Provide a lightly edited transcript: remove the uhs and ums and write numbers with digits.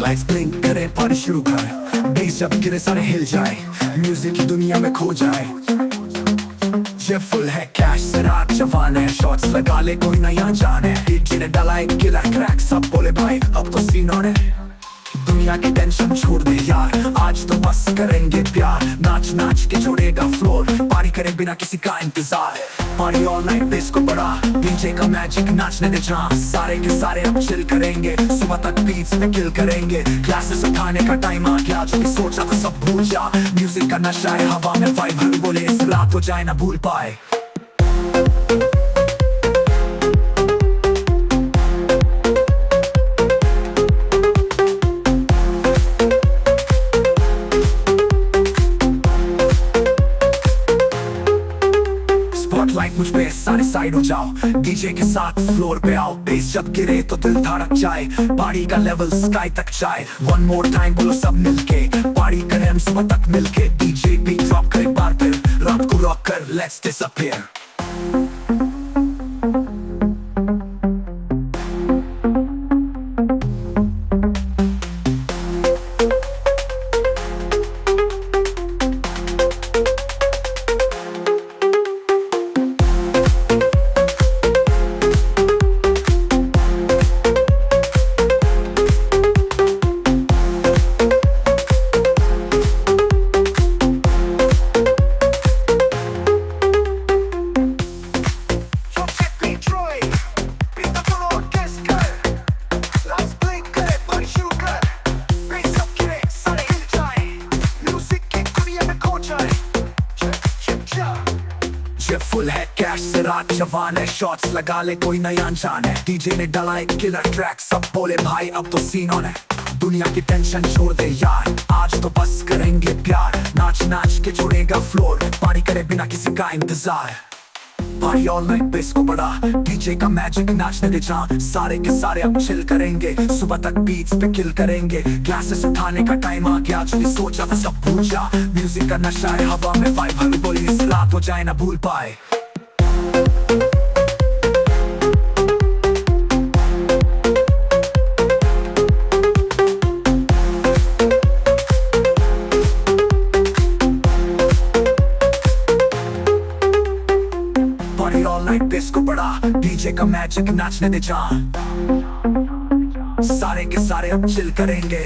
Lights blink करे party शुरू कर, बेस जब गिरे सारे हिल जाए, म्यूजिक की दुनिया में खो जाए। ये फुल है कैश से रात जवान है, शॉट्स लगा ले कोई नया जान है। डीजे ने डाला एक किलर ट्रैक, सब बोले भाई अब तो सीन ऑन है। दुनिया की टेंशन छोड़ दे यार, आज तो बस करेंगे प्यार। नाच नाच के जोड़ेगा फ्लोर, पारी करे बिना किसी का इंतजार। पारी ऑल नाइट बेस को बढ़ा, डीजे का मैजिक नाचने दे जहाँ। सारे के सारे अब चिल करेंगे, सुबह तक बीट्स पे किल करेंगे। क्लासेस उठाने का टाइम आ गया, जो भी सोचा था सब भूल जा। म्यूजिक का नशा है हवा में, वाइब हर बोले इस रात हो जाए ना भूल पाए। लाइट मुझ पे सारे साइड हो जाओ, डीजे के साथ फ्लोर पे आओ। बेस जब गिरे तो दिल धड़क जाए, पार्टी का लेवल स्काई तक जाए। वन मोर टाइम बोलो सब मिलके, पार्टी करें हम सुबह तक मिलके। डीजे बीट ड्रॉप करे बार फिर, रात को रॉक कर लेट्स डिसअपीयर। ये फुल है कैश से रात जवान है, शॉट्स लगा ले कोई नया अनजान है। डीजे ने डाला एक किलर ट्रैक, सब बोले भाई अब तो सीन ऑन है। दुनिया की टेंशन छोड़ दे यार, आज तो बस करेंगे प्यार। नाच नाच के जोड़ेगा फ्लोर, पानी करे बिना किसी का इंतजार। पारी ऑल नाइट बेस को बढ़ा, डीजे का मैजिक नाचने दे जहाँ। सारे के सारे अब चिल करेंगे, सुबह तक बीट्स पे किल करेंगे। क्लासेस उठाने का टाइम आ गया, जो भी सोचा था सब भूल जा। म्यूजिक का नशा है हवा में, वाइब हर बोली इस रात हो जाए ना भूल पाए। पारी ऑल नाइट बेस को बढ़ा, डीजे का मैजिक नाचने दे जहाँ। सारे के सारे अब चिल करेंगे।